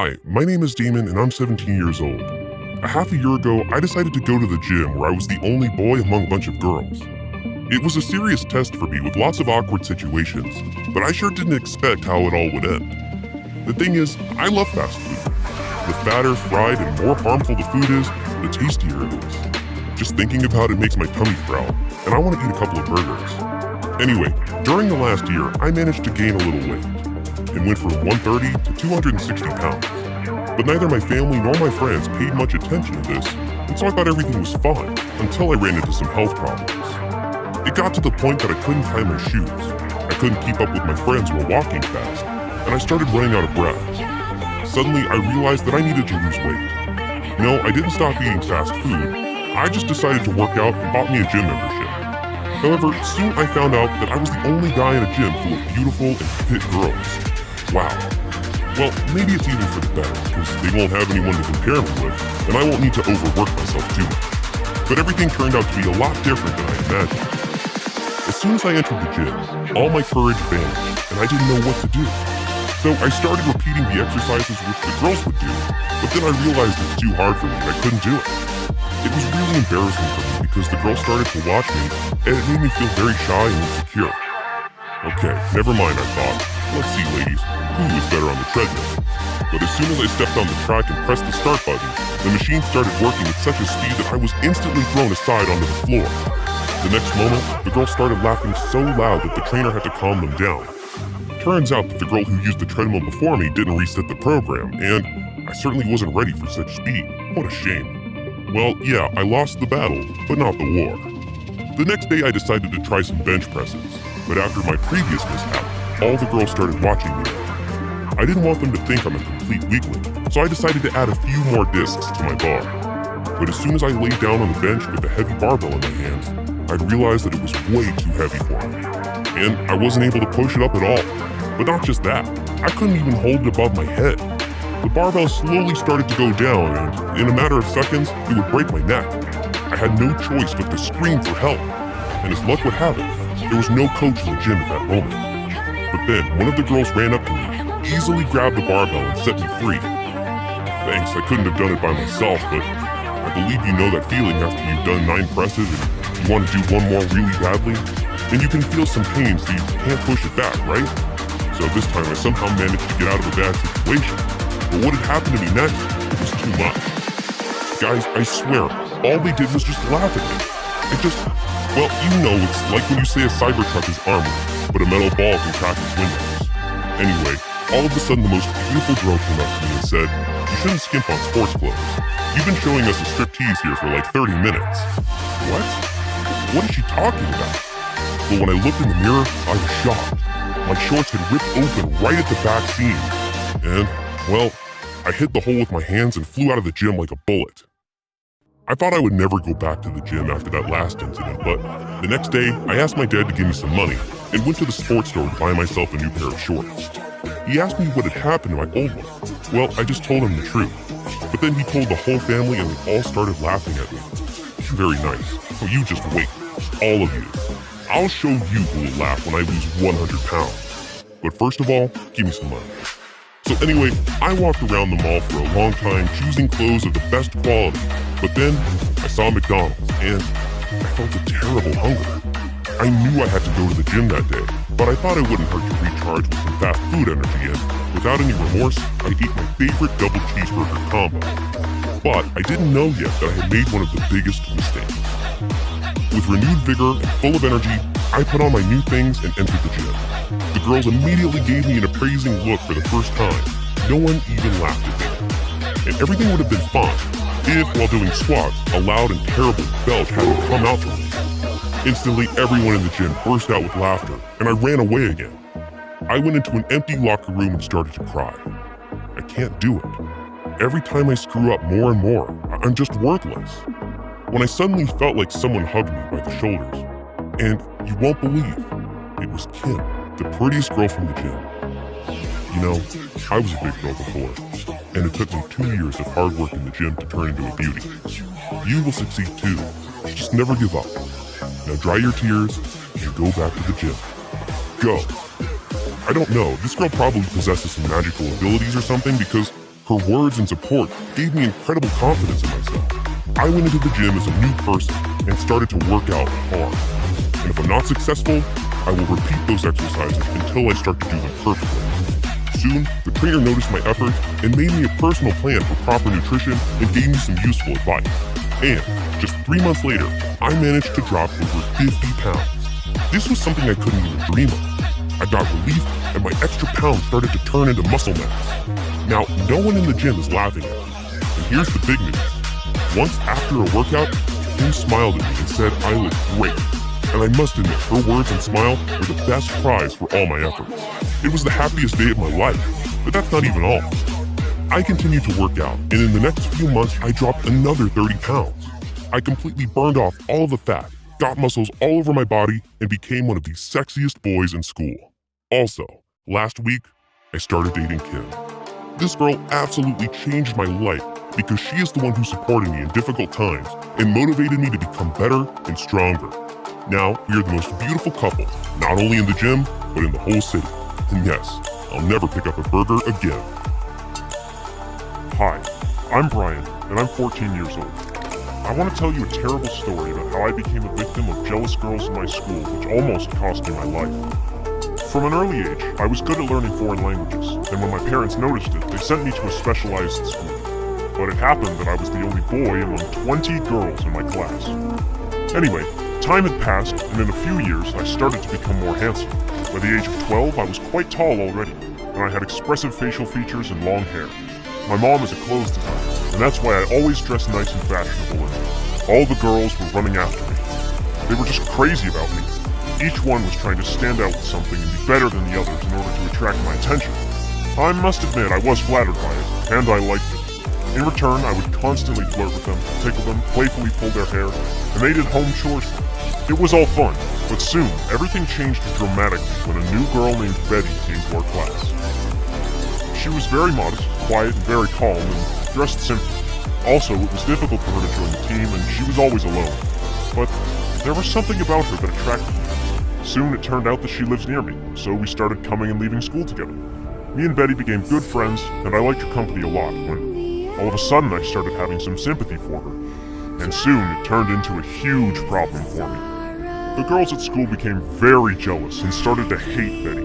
Hi, my name is Damon and I'm 17 years old. A half a year ago, I decided to go to the gym where I was the only boy among a bunch of girls. It was a serious test for me with lots of awkward situations, but I sure didn't expect how it all would end. The thing is, I love fast food. The fatter, fried, and more harmful the food is, the tastier it is. Just thinking about it makes my tummy growl, and I want to eat a couple of burgers. Anyway, during the last year, I managed to gain a little weight and went from 130 to 260 pounds. But neither my family nor my friends paid much attention to this, and so I thought everything was fine until I ran into some health problems. It got to the point that I couldn't tie my shoes, I couldn't keep up with my friends while walking fast, and I started running out of breath. Suddenly, I realized that I needed to lose weight. No, I didn't stop eating fast food, I just decided to work out and bought me a gym membership. However, soon I found out that I was the only guy in a gym full of beautiful and fit girls. Wow. Well, maybe it's even for the better, because they won't have anyone to compare me with, and I won't need to overwork myself too much. But everything turned out to be a lot different than I imagined. As soon as I entered the gym, all my courage vanished, and I didn't know what to do. So I started repeating the exercises which the girls would do, but then I realized it was too hard for me and I couldn't do it. It was really embarrassing for me because the girls started to watch me, and it made me feel very shy and insecure. Okay, never mind, I thought. Let's see, ladies, who is better on the treadmill? But as soon as I stepped on the track and pressed the start button, the machine started working at such a speed that I was instantly thrown aside onto the floor. The next moment, the girls started laughing so loud that the trainer had to calm them down. Turns out that the girl who used the treadmill before me didn't reset the program, and I certainly wasn't ready for such speed. What a shame. Well, yeah, I lost the battle, but not the war. The next day I decided to try some bench presses, but after my previous mishap, all the girls started watching me. I didn't want them to think I'm a complete weakling, so I decided to add a few more discs to my bar. But as soon as I laid down on the bench with the heavy barbell in my hands, I realized that it was way too heavy for me. And I wasn't able to push it up at all. But not just that, I couldn't even hold it above my head. The barbell slowly started to go down, and in a matter of seconds, it would break my neck. I had no choice but to scream for help. And as luck would have it, there was no coach in the gym at that moment. But then, one of the girls ran up to me, easily grabbed the barbell and set me free. Thanks, I couldn't have done it by myself, but I believe you know that feeling after you've done 9 presses and you want to do one more really badly, and you can feel some pain so you can't push it back, right? So this time I somehow managed to get out of a bad situation. But what had happened to me next was too much. Guys, I swear, all they did was just laugh at me. Well, you know, it's like when you say a Cybertruck is armored, but a metal ball can crack its windows. Anyway, all of a sudden the most beautiful girl came up to me and said, "You shouldn't skimp on sports clothes. You've been showing us a striptease here for like 30 minutes. What? What is she talking about? But when I looked in the mirror, I was shocked. My shorts had ripped open right at the back seam. And, well, I hit the hole with my hands and flew out of the gym like a bullet. I thought I would never go back to the gym after that last incident, but the next day, I asked my dad to give me some money and went to the sports store to buy myself a new pair of shorts. He asked me what had happened to my old one. Well, I just told him the truth. But then he told the whole family and they all started laughing at me. Very nice. Oh, you just wait. All of you. I'll show you who will laugh when I lose 100 pounds. But first of all, give me some money. So anyway, I walked around the mall for a long time choosing clothes of the best quality. But then, I saw McDonald's and I felt a terrible hunger. I knew I had to go to the gym that day, but I thought it wouldn't hurt to recharge with some fast food energy and, without any remorse, I ate my favorite double cheeseburger combo. But I didn't know yet that I had made one of the biggest mistakes. With renewed vigor and full of energy, I put on my new things and entered the gym. The girls immediately gave me an appraising look for the first time. No one even laughed at me. And everything would have been fine if, while doing squats, a loud and terrible belch hadn't come out from me. Instantly, everyone in the gym burst out with laughter, and I ran away again. I went into an empty locker room and started to cry. I can't do it. Every time I screw up more and more, I'm just worthless. When I suddenly felt like someone hugged me by the shoulders. And you won't believe, it was Kim, the prettiest girl from the gym. You know, I was a big girl before, and it took me 2 years of hard work in the gym to turn into a beauty. You will succeed too. Just never give up. Now dry your tears and go back to the gym. Go. I don't know, this girl probably possesses some magical abilities or something because Her words and support gave me incredible confidence in myself. I went into the gym as a new person and started to work out hard. And if I'm not successful, I will repeat those exercises until I start to do them perfectly. Soon, the trainer noticed my effort and made me a personal plan for proper nutrition and gave me some useful advice. And just 3 months later, I managed to drop over 50 pounds. This was something I couldn't even dream of. I got relief and my extra pounds started to turn into muscle mass. Now, no one in the gym is laughing at me. And here's the big news. Once after a workout, Kim smiled at me and said I looked great. And I must admit, her words and smile were the best prize for all my efforts. It was the happiest day of my life, but that's not even all. I continued to work out, and in the next few months, I dropped another 30 pounds. I completely burned off all the fat, got muscles all over my body, and became one of the sexiest boys in school. Also, last week, I started dating Kim. This girl absolutely changed my life because she is the one who supported me in difficult times and motivated me to become better and stronger. Now, we are the most beautiful couple, not only in the gym, but in the whole city. And yes, I'll never pick up a burger again. Hi, I'm Brian, and I'm 14 years old. I want to tell you a terrible story about how I became a victim of jealous girls in my school, which almost cost me my life. From an early age, I was good at learning foreign languages, and when my parents noticed it, they sent me to a specialized school. But it happened that I was the only boy among 20 girls in my class. Anyway, time had passed, and in a few years, I started to become more handsome. By the age of 12, I was quite tall already, and I had expressive facial features and long hair. My mom is a clothes designer, and that's why I always dressed nice and fashionable, and all the girls were running after me. They were just crazy about me. Each one was trying to stand out with something and be better than the others in order to attract my attention. I must admit I was flattered by it, and I liked it. In return, I would constantly flirt with them, tickle them, playfully pull their hair, and they did home chores for me. It was all fun, but soon, everything changed dramatically when a new girl named Betty came to our class. She was very modest, quiet, and very calm, and dressed simply. Also, it was difficult for her to join the team, and she was always alone. But there was something about her that attracted me. Soon, it turned out that she lives near me, so we started coming and leaving school together. Me and Betty became good friends, and I liked her company a lot when, all of a sudden, I started having some sympathy for her. And soon, it turned into a huge problem for me. The girls at school became very jealous and started to hate Betty.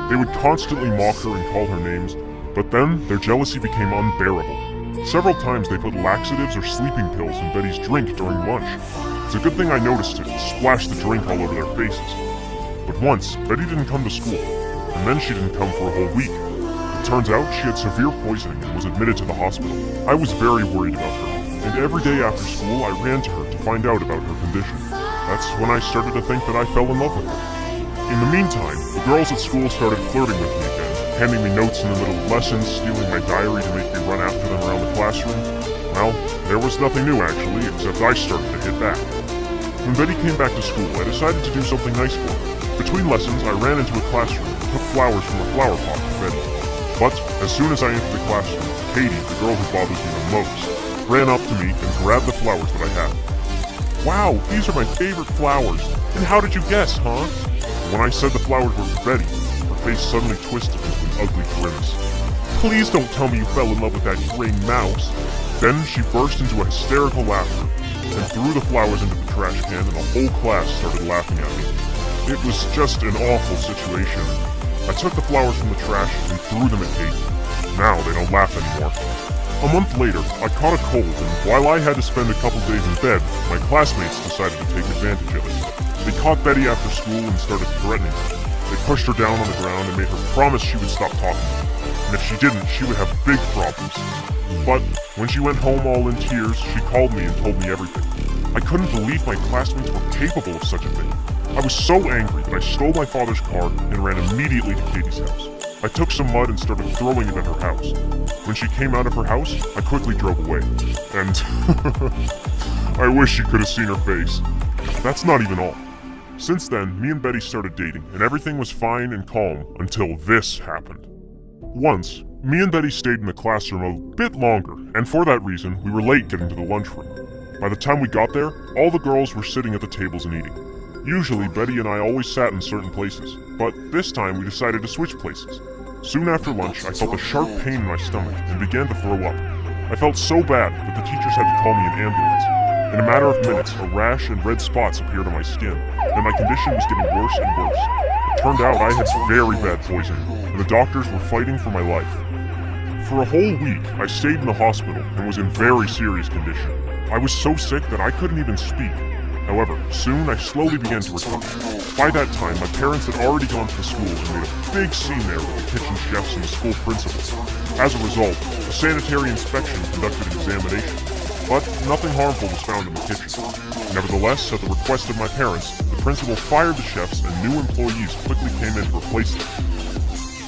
They would constantly mock her and call her names, but then their jealousy became unbearable. Several times they put laxatives or sleeping pills in Betty's drink during lunch. It's a good thing I noticed it and splashed the drink all over their faces. But once, Betty didn't come to school, and then she didn't come for a whole week. It turns out she had severe poisoning and was admitted to the hospital. I was very worried about her, and every day after school I ran to her to find out about her condition. That's when I started to think that I fell in love with her. In the meantime, the girls at school started flirting with me again, handing me notes in the middle of lessons, stealing my diary to make me run after them around the classroom. Well, there was nothing new actually, except I started to hit back. When Betty came back to school, I decided to do something nice for her. Between lessons, I ran into a classroom and took flowers from a flower pot for Betty. But as soon as I entered the classroom, Katie, the girl who bothers me the most, ran up to me and grabbed the flowers that I had. "Wow, these are my favorite flowers. And how did you guess, huh?" When I said the flowers were for Betty, her face suddenly twisted into an ugly grimace. "Please don't tell me you fell in love with that gray mouse." Then she burst into a hysterical laughter and threw the flowers into the trash can, and the whole class started laughing at me. It was just an awful situation. I took the flowers from the trash and threw them at Katie. Now they don't laugh anymore. A month later, I caught a cold, and while I had to spend a couple days in bed, my classmates decided to take advantage of it. They caught Betty after school and started threatening her. They pushed her down on the ground and made her promise she would stop talking to me, and if she didn't, she would have big problems. But when she went home all in tears, she called me and told me everything. I couldn't believe my classmates were capable of such a thing. I was so angry that I stole my father's car and ran immediately to Katie's house. I took some mud and started throwing it at her house. When she came out of her house, I quickly drove away. And I wish you could have seen her face. That's not even all. Since then, me and Betty started dating, and everything was fine and calm until this happened. Once, me and Betty stayed in the classroom a bit longer, and for that reason, we were late getting to the lunchroom. By the time we got there, all the girls were sitting at the tables and eating. Usually, Betty and I always sat in certain places, but this time we decided to switch places. Soon after lunch, I felt a sharp pain in my stomach and began to throw up. I felt so bad that the teachers had to call me an ambulance. In a matter of minutes, a rash and red spots appeared on my skin, and my condition was getting worse and worse. It turned out I had very bad poisoning, and the doctors were fighting for my life. For a whole week, I stayed in the hospital and was in very serious condition. I was so sick that I couldn't even speak. However, soon I slowly began to recover. By that time, my parents had already gone to the school and made a big scene there with the kitchen chefs and the school principal. As a result, a sanitary inspection conducted an examination, but nothing harmful was found in the kitchen. Nevertheless, at the request of my parents, the principal fired the chefs and new employees quickly came in to replace them.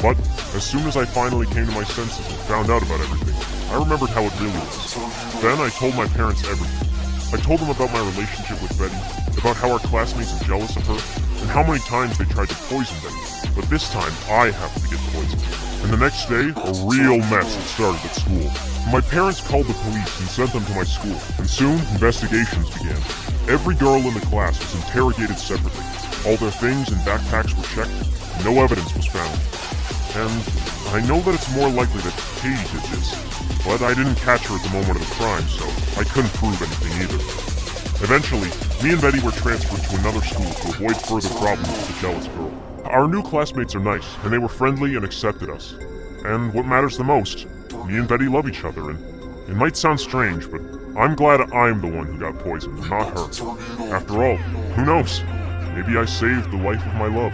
But as soon as I finally came to my senses and found out about everything, I remembered how it really was. Then I told my parents everything. I told them about my relationship with Betty, about how our classmates are jealous of her, and how many times they tried to poison Betty. But this time, I happened to get poisoned. And the next day, a real mess had started at school. My parents called the police and sent them to my school, and soon, investigations began. Every girl in the class was interrogated separately. All their things and backpacks were checked, and no evidence was found. And I know that it's more likely that Katie did this, but I didn't catch her at the moment of the crime, so I couldn't prove anything either. Eventually, me and Betty were transferred to another school to avoid further problems with the jealous girl. Our new classmates are nice, and they were friendly and accepted us. And what matters the most, me and Betty love each other, and it might sound strange, but I'm glad I'm the one who got poisoned, not her. After all, who knows? Maybe I saved the life of my love.